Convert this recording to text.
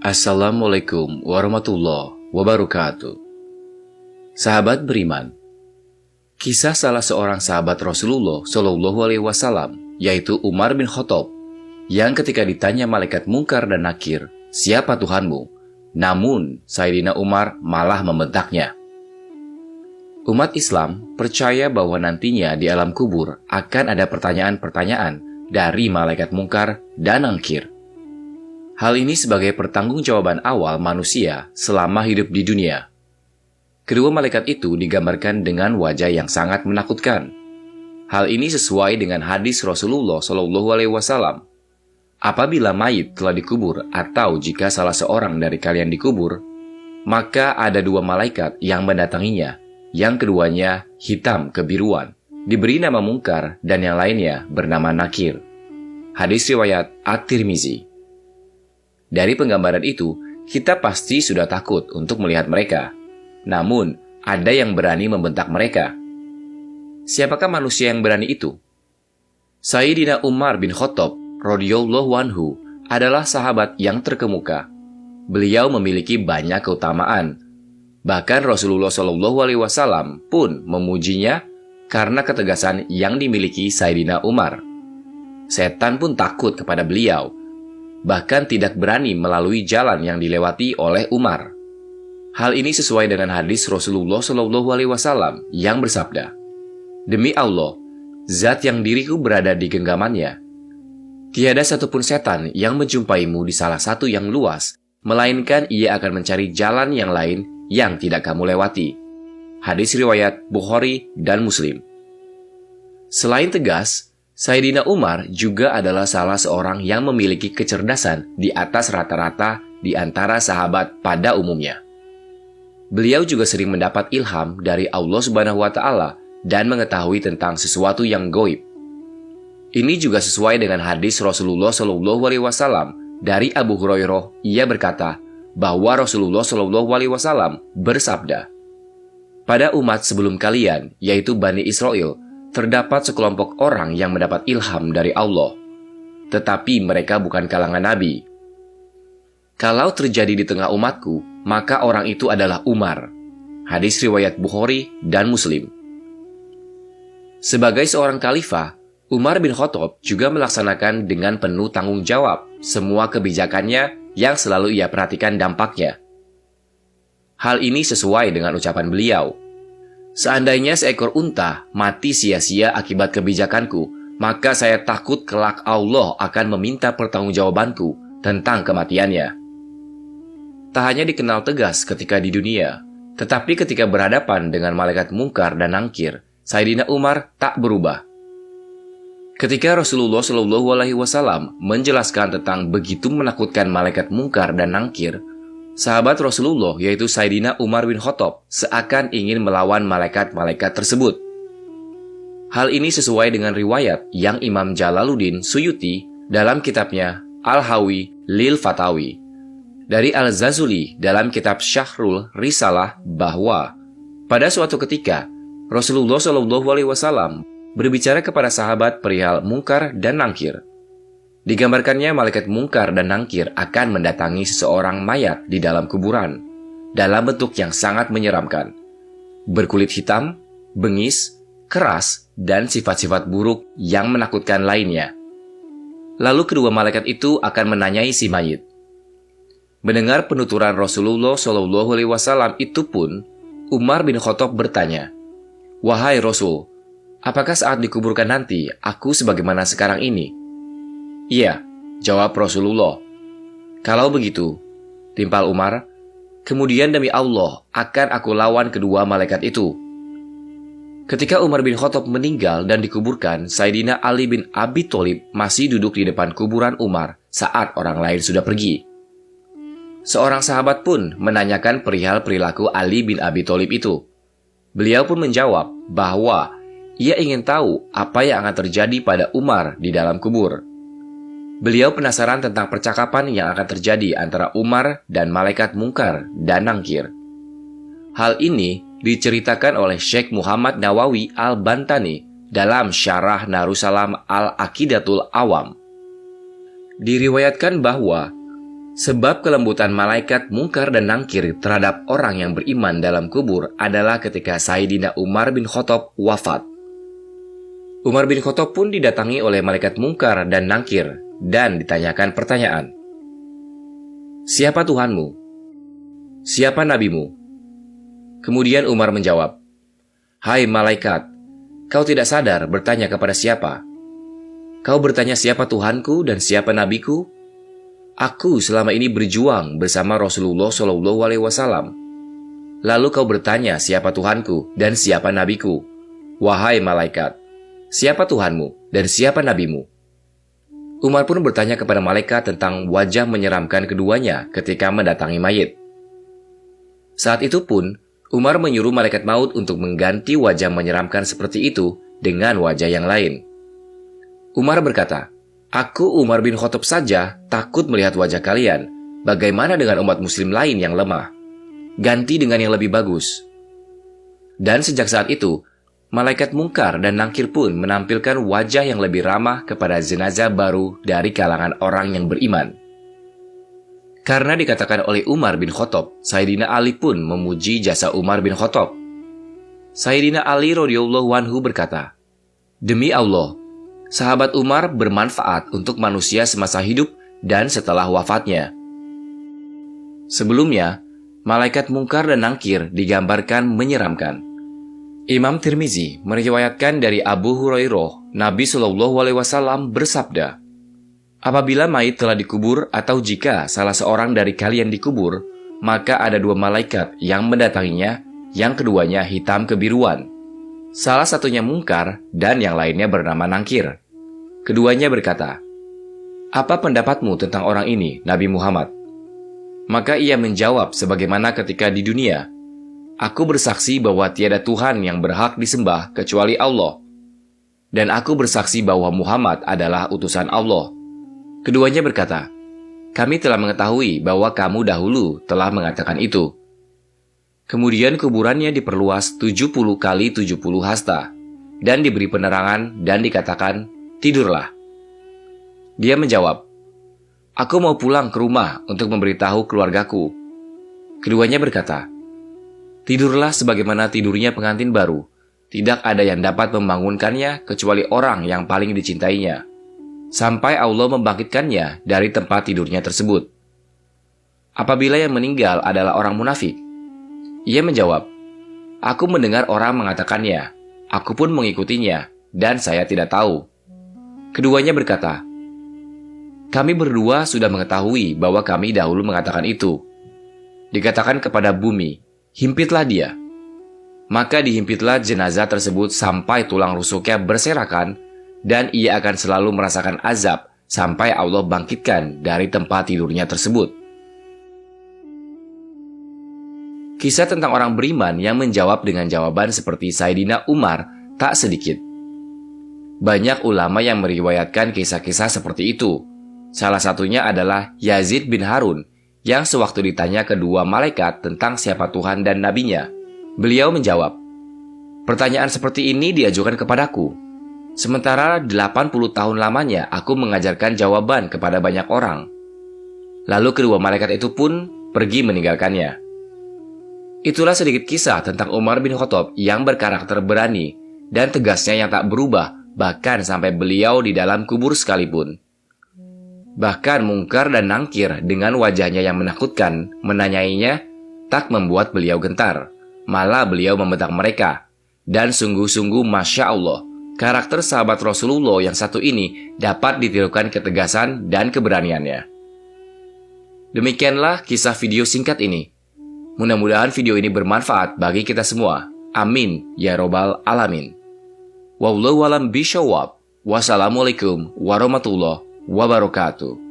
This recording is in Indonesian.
Assalamualaikum warahmatullahi wabarakatuh. Sahabat beriman, kisah salah seorang sahabat Rasulullah Shallallahu Alaihi Wasallam, yaitu Umar bin Khattab, yang ketika ditanya malaikat Munkar dan Nakir, "Siapa Tuhanmu?" Namun Sayyidina Umar malah membentaknya. Umat Islam percaya bahwa nantinya di alam kubur akan ada pertanyaan-pertanyaan dari malaikat Munkar dan Nakir. Hal ini sebagai pertanggungjawaban awal manusia selama hidup di dunia. Kedua malaikat itu digambarkan dengan wajah yang sangat menakutkan. Hal ini sesuai dengan hadis Rasulullah SAW. Apabila mayit telah dikubur atau jika salah seorang dari kalian dikubur, maka ada dua malaikat yang mendatanginya. Yang keduanya hitam kebiruan, diberi nama Munkar dan yang lainnya bernama Nakir. Hadis riwayat At-Tirmizi. Dari penggambaran itu, kita pasti sudah takut untuk melihat mereka. Namun, ada yang berani membentak mereka. Siapakah manusia yang berani itu? Sayyidina Umar bin Khattab radhiyallahu anhu adalah sahabat yang terkemuka. Beliau memiliki banyak keutamaan. Bahkan Rasulullah SAW pun memujinya karena ketegasan yang dimiliki Sayyidina Umar. Setan pun takut kepada beliau, bahkan tidak berani melalui jalan yang dilewati oleh Umar. Hal ini sesuai dengan hadis Rasulullah SAW yang bersabda, "Demi Allah, zat yang diriku berada di genggamannya, tiada satupun setan yang menjumpaimu di salah satu yang luas, melainkan ia akan mencari jalan yang lain yang tidak kamu lewati." Hadis riwayat Bukhari dan Muslim. Selain tegas, Sayyidina Umar juga adalah salah seorang yang memiliki kecerdasan di atas rata-rata di antara sahabat pada umumnya. Beliau juga sering mendapat ilham dari Allah Subhanahu wa Ta'ala dan mengetahui tentang sesuatu yang gaib. Ini juga sesuai dengan hadis Rasulullah SAW dari Abu Hurairah. Ia berkata bahwa Rasulullah SAW bersabda, "Pada umat sebelum kalian, yaitu Bani Israel, terdapat sekelompok orang yang mendapat ilham dari Allah, tetapi mereka bukan kalangan nabi. Kalau terjadi di tengah umatku, maka orang itu adalah Umar." Hadis riwayat Bukhari dan Muslim. Sebagai seorang khalifah, Umar bin Khattab juga melaksanakan dengan penuh tanggung jawab semua kebijakannya yang selalu ia perhatikan dampaknya. Hal ini sesuai dengan ucapan beliau, "Seandainya seekor unta mati sia-sia akibat kebijakanku, maka saya takut kelak Allah akan meminta pertanggungjawabanku tentang kematiannya." Tak hanya dikenal tegas ketika di dunia, tetapi ketika berhadapan dengan malaikat Munkar dan Nakir, Sayyidina Umar tak berubah. Ketika Rasulullah SAW menjelaskan tentang begitu menakutkan malaikat Munkar dan Nakir, sahabat Rasulullah yaitu Sayyidina Umar bin Khattab seakan ingin melawan malaikat-malaikat tersebut. Hal ini sesuai dengan riwayat yang Imam Jalaluddin Suyuti dalam kitabnya Al-Hawi Lil Fatawi, dari Al-Zazuli dalam kitab Syahrul Risalah, bahwa pada suatu ketika Rasulullah SAW berbicara kepada sahabat perihal Munkar dan Nakir. Digambarkannya malaikat Munkar dan Nakir akan mendatangi seseorang mayat di dalam kuburan dalam bentuk yang sangat menyeramkan, berkulit hitam, bengis, keras, dan sifat-sifat buruk yang menakutkan lainnya. Lalu kedua malaikat itu akan menanyai si mayit. Mendengar penuturan Rasulullah SAW itu pun, Umar bin Khattab bertanya, "Wahai Rasul, apakah saat dikuburkan nanti aku sebagaimana sekarang ini?" "Iya," jawab Rasulullah. "Kalau begitu," timpal Umar, "kemudian demi Allah akan aku lawan kedua malaikat itu." Ketika Umar bin Khattab meninggal dan dikuburkan, Sayyidina Ali bin Abi Thalib masih duduk di depan kuburan Umar saat orang lain sudah pergi. Seorang sahabat pun menanyakan perihal perilaku Ali bin Abi Thalib itu. Beliau pun menjawab bahwa ia ingin tahu apa yang akan terjadi pada Umar di dalam kubur. Beliau penasaran tentang percakapan yang akan terjadi antara Umar dan malaikat Munkar dan Nakir. Hal ini diceritakan oleh Syekh Muhammad Nawawi Al-Bantani dalam Syarah Narusalam Al-Aqidatul Awam. Diriwayatkan bahwa Sebab kelembutan malaikat Mungkar dan Nangkir terhadap orang yang beriman dalam kubur adalah ketika Sayyidina Umar bin Khattab wafat. Umar bin Khattab pun didatangi oleh malaikat Mungkar dan Nangkir dan ditanyakan pertanyaan. Siapa Tuhanmu? Siapa nabimu? Kemudian Umar menjawab, Hai malaikat, kau tidak sadar bertanya kepada siapa? Kau bertanya siapa Tuhanku dan siapa nabiku? Aku selama ini berjuang bersama Rasulullah SAW. Lalu kau bertanya siapa Tuhanku dan siapa nabiku? Wahai malaikat, siapa Tuhanmu dan siapa nabimu? Umar pun bertanya kepada malaikat tentang wajah menyeramkan keduanya ketika mendatangi mayit. Saat itu pun, Umar menyuruh malaikat maut untuk mengganti wajah menyeramkan seperti itu dengan wajah yang lain. Umar berkata, Aku Umar bin Khattab saja takut melihat wajah kalian. Bagaimana dengan umat muslim lain yang lemah? Ganti dengan yang lebih bagus. Dan sejak saat itu, malaikat Mungkar dan Nangkir pun menampilkan wajah yang lebih ramah kepada jenazah baru dari kalangan orang yang beriman. Karena dikatakan oleh Umar bin Khattab, Sayyidina Ali pun memuji jasa Umar bin Khattab. Sayyidina Ali radhiyallahu anhu berkata, Demi Allah, sahabat Umar bermanfaat untuk manusia semasa hidup dan setelah wafatnya. Sebelumnya, malaikat Mungkar dan Nangkir digambarkan menyeramkan. Imam Tirmizi meriwayatkan dari Abu Hurairah, Nabi SAW bersabda, Apabila mayit telah dikubur atau jika salah seorang dari kalian dikubur, maka ada dua malaikat yang mendatanginya, yang keduanya hitam kebiruan. Salah satunya Mungkar dan yang lainnya bernama Nangkir. Keduanya berkata, Apa pendapatmu tentang orang ini, Nabi Muhammad? Maka ia menjawab sebagaimana ketika di dunia, Aku bersaksi bahwa tiada Tuhan yang berhak disembah kecuali Allah. Dan aku bersaksi bahwa Muhammad adalah utusan Allah. Keduanya berkata, Kami telah mengetahui bahwa kamu dahulu telah mengatakan itu. Kemudian kuburannya diperluas 70 kali 70 hasta, dan diberi penerangan dan dikatakan, Tidurlah. Dia menjawab, Aku mau pulang ke rumah untuk memberitahu keluargaku. Keduanya berkata, Tidurlah sebagaimana tidurnya pengantin baru. Tidak ada yang dapat membangunkannya kecuali orang yang paling dicintainya, sampai Allah membangkitkannya dari tempat tidurnya tersebut. Apabila yang meninggal adalah orang munafik, ia menjawab, Aku mendengar orang mengatakannya, aku pun mengikutinya, dan saya tidak tahu. Keduanya berkata, Kami berdua sudah mengetahui bahwa kami dahulu mengatakan itu. Dikatakan kepada bumi, Himpitlah dia. Maka dihimpitlah jenazah tersebut sampai tulang rusuknya berserakan, dan ia akan selalu merasakan azab sampai Allah bangkitkan dari tempat tidurnya tersebut. Kisah tentang orang beriman yang menjawab dengan jawaban seperti Sayyidina Umar tak sedikit. Banyak ulama yang meriwayatkan kisah-kisah seperti itu. Salah satunya adalah Yazid bin Harun yang sewaktu ditanya kedua malaikat tentang siapa Tuhan dan nabinya, beliau menjawab, Pertanyaan seperti ini diajukan kepadaku. Sementara 80 tahun lamanya aku mengajarkan jawaban kepada banyak orang. Lalu kedua malaikat itu pun pergi meninggalkannya. Itulah sedikit kisah tentang Umar bin Khattab yang berkarakter berani dan tegasnya yang tak berubah bahkan sampai beliau di dalam kubur sekalipun. Bahkan Mungkar dan Nangkir dengan wajahnya yang menakutkan menanyainya tak membuat beliau gentar. Malah beliau membentak mereka. Dan sungguh-sungguh Masya Allah, karakter sahabat Rasulullah yang satu ini dapat ditirukan ketegasan dan keberaniannya. Demikianlah kisah video singkat ini. Mudah-mudahan video ini bermanfaat bagi kita semua. Amin ya robbal alamin. Wallahu alam bishawab. Wassalamualaikum warahmatullahi wabarakatuh.